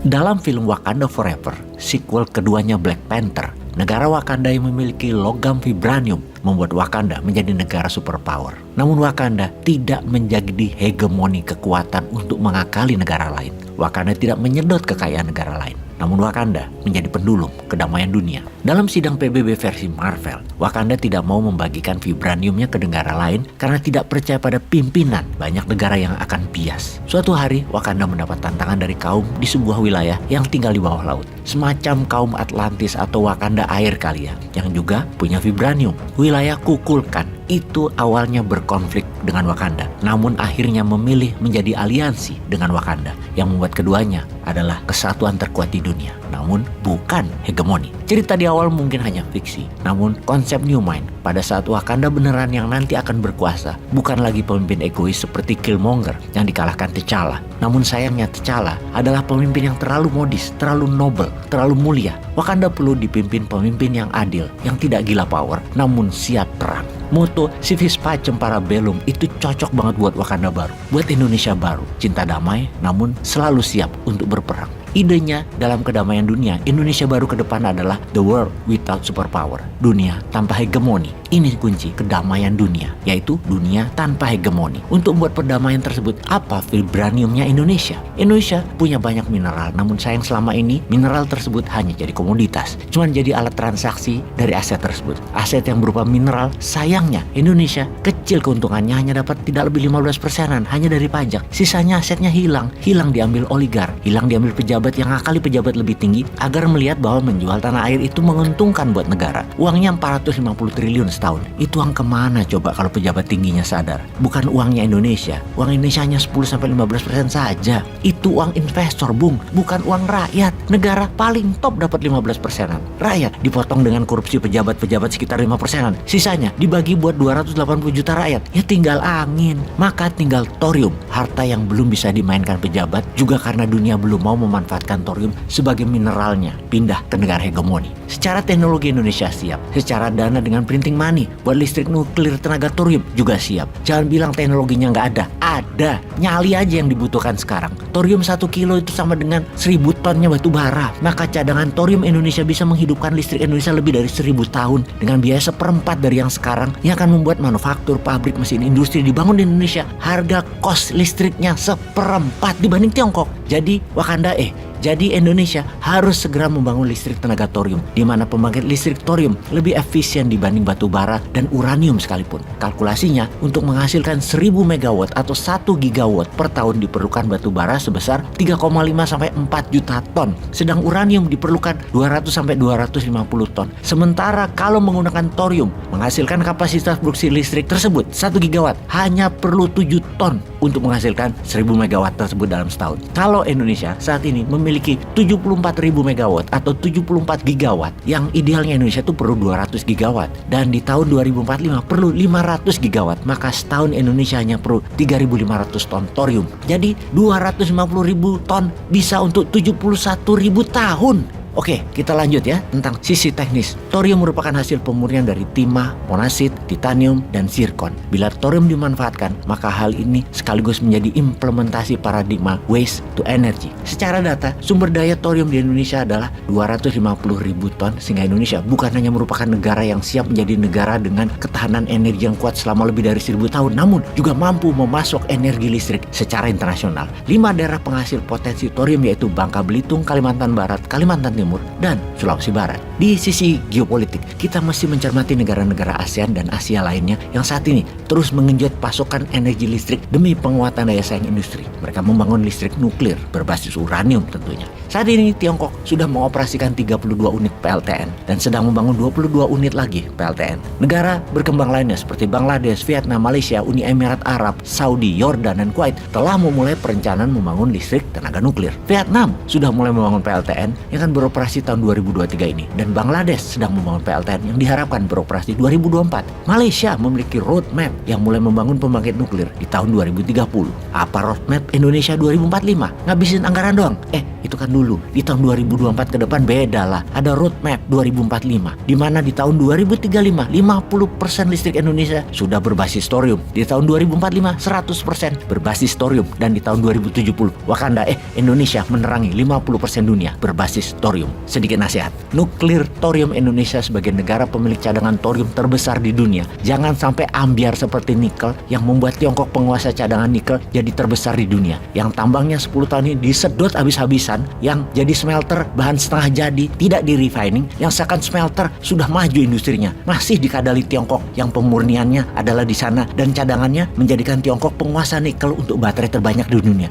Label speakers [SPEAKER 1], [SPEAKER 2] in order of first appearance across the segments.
[SPEAKER 1] Dalam film Wakanda Forever, sequel keduanya Black Panther, negara Wakanda yang memiliki logam vibranium membuat Wakanda menjadi negara superpower. Namun Wakanda tidak menjadi hegemoni kekuatan untuk mengakali negara lain. Wakanda tidak menyedot kekayaan negara lain. Namun Wakanda menjadi pendulum kedamaian dunia. Dalam sidang PBB versi Marvel, Wakanda tidak mau membagikan vibraniumnya ke negara lain karena tidak percaya pada pimpinan banyak negara yang akan bias. Suatu hari, Wakanda mendapat tantangan dari kaum di sebuah wilayah yang tinggal di bawah laut. Semacam kaum Atlantis atau Wakanda air kali ya, yang juga punya vibranium. Wilayah Kukulkan itu awalnya berkonflik dengan Wakanda, namun akhirnya memilih menjadi aliansi dengan Wakanda, yang membuat keduanya adalah kesatuan terkuat di dunia, namun bukan hegemoni. Cerita di awal mungkin hanya fiksi, namun konsep New Mind pada saat Wakanda beneran yang nanti akan berkuasa bukan lagi pemimpin egois seperti Killmonger yang dikalahkan T'Challa. Namun sayangnya T'Challa adalah pemimpin yang terlalu modis, terlalu noble, terlalu mulia. Wakanda perlu dipimpin pemimpin yang adil, yang tidak gila power, namun siap perang. Moto Civis Pacem Parabellum itu cocok banget buat Wakanda baru, buat Indonesia baru. Cinta damai, namun selalu siap untuk berperang. Idenya dalam kedamaian dunia, Indonesia baru ke depan adalah the world without superpower. Dunia tanpa hegemoni. Ini kunci kedamaian dunia, yaitu dunia tanpa hegemoni. Untuk membuat perdamaian tersebut, apa vibraniumnya Indonesia? Indonesia punya banyak mineral, namun sayang selama ini mineral tersebut hanya jadi komoditas. Cuman jadi alat transaksi dari aset tersebut. Aset yang berupa mineral, sayangnya Indonesia kecil keuntungannya, hanya dapat tidak lebih 15%-an hanya dari pajak. Sisanya asetnya hilang diambil oligar, hilang diambil pejabat yang ngakali pejabat lebih tinggi agar melihat bahwa menjual tanah air itu menguntungkan buat negara. Uangnya 450 triliun setahun. Itu uang kemana coba kalau pejabat tingginya sadar? Bukan uangnya Indonesia. Uang Indonesia hanya 10-15% saja. Itu uang investor, Bung. Bukan uang rakyat. Negara paling top dapat 15%-an. Rakyat dipotong dengan korupsi pejabat-pejabat sekitar 5%-an. Sisanya dibagi buat 280 juta rakyat. Ya tinggal angin. Maka tinggal thorium. Harta yang belum bisa dimainkan pejabat juga karena dunia belum mau memanfaatkan thorium sebagai mineralnya pindah ke negara hegemoni. Secara teknologi Indonesia siap, secara dana dengan printing money buat listrik nuklir tenaga thorium juga siap. Jangan bilang teknologinya nggak ada, nyali aja yang dibutuhkan sekarang. Thorium 1 kilo itu sama dengan 1000 tonnya batu bara. Maka cadangan thorium Indonesia bisa menghidupkan listrik Indonesia lebih dari 1000 tahun dengan biaya 1/4 dari yang sekarang, yang akan membuat manufaktur, pabrik, mesin industri dibangun di Indonesia. Harga kos listriknya 1/4 dibanding Tiongkok. Jadi Indonesia harus segera membangun listrik tenaga thorium, di mana pembangkit listrik thorium lebih efisien dibanding batu bara dan uranium sekalipun. Kalkulasinya, untuk menghasilkan 1000 megawatt atau 1 gigawatt per tahun diperlukan batu bara sebesar 3,5-4 juta ton. Sedang uranium diperlukan 200-250 ton. Sementara kalau menggunakan thorium, menghasilkan kapasitas produksi listrik tersebut 1 gigawatt hanya perlu 7 ton untuk menghasilkan 1000 megawatt tersebut dalam setahun. Kalau Indonesia saat ini memiliki 74.000 megawatt atau 74 gigawatt, yang idealnya Indonesia itu perlu 200 gigawatt, dan di tahun 2045 perlu 500 gigawatt, maka setahun Indonesia hanya perlu 3.500 ton thorium. Jadi 250.000 ton bisa untuk 71.000 tahun. Oke, kita lanjut ya tentang sisi teknis. Thorium merupakan hasil pemurnian dari timah, monasit, titanium, dan zirkon. Bila thorium dimanfaatkan, maka hal ini sekaligus menjadi implementasi paradigma waste to energy. Secara data, sumber daya thorium di Indonesia adalah 250.000 ton, sehingga Indonesia bukan hanya merupakan negara yang siap menjadi negara dengan ketahanan energi yang kuat selama lebih dari 1000 tahun, namun juga mampu memasok energi listrik secara internasional. 5 daerah penghasil potensi thorium yaitu Bangka Belitung, Kalimantan Barat, Kalimantan Timur, dan Sulawesi Barat. Di sisi geopolitik, kita mesti mencermati negara-negara ASEAN dan Asia lainnya yang saat ini terus mengenjot pasokan energi listrik demi penguatan daya saing industri. Mereka membangun listrik nuklir berbasis uranium tentunya. Saat ini Tiongkok sudah mengoperasikan 32 unit PLTN dan sedang membangun 22 unit lagi PLTN. Negara berkembang lainnya seperti Bangladesh, Vietnam, Malaysia, Uni Emirat Arab, Saudi, Yordan, dan Kuwait telah memulai perencanaan membangun listrik tenaga nuklir. Vietnam sudah mulai membangun PLTN yang akan beroperasi beroperasi tahun 2023 ini, dan Bangladesh sedang membangun PLTN yang diharapkan beroperasi 2024. Malaysia memiliki roadmap yang mulai membangun pembangkit nuklir di tahun 2030. Apa roadmap Indonesia 2045? Ngabisin anggaran doang? Itu kan dulu. Di tahun 2024 ke depan beda lah. Ada roadmap 2045, di mana di tahun 2035 50% listrik Indonesia sudah berbasis thorium. Di tahun 2045 100% berbasis thorium, dan di tahun 2070 Indonesia menerangi 50% dunia berbasis thorium. Sedikit nasihat, nuklir thorium Indonesia sebagai negara pemilik cadangan thorium terbesar di dunia jangan sampai ambiar seperti nikel yang membuat Tiongkok penguasa cadangan nikel jadi terbesar di dunia, yang tambangnya 10 tahun ini disedot habis-habisan, yang jadi smelter bahan setengah jadi tidak di refining, yang seakan smelter sudah maju industrinya masih dikadali Tiongkok yang pemurniannya adalah di sana, dan cadangannya menjadikan Tiongkok penguasa nikel untuk baterai terbanyak di dunia.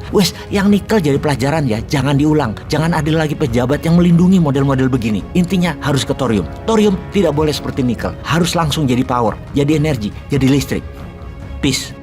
[SPEAKER 1] Yang nikel jadi pelajaran ya, jangan diulang. Jangan ada lagi pejabat yang melindungi model-model begini. Intinya harus ke thorium. Thorium tidak boleh seperti nikel, harus langsung jadi power, jadi energi, jadi listrik. Peace.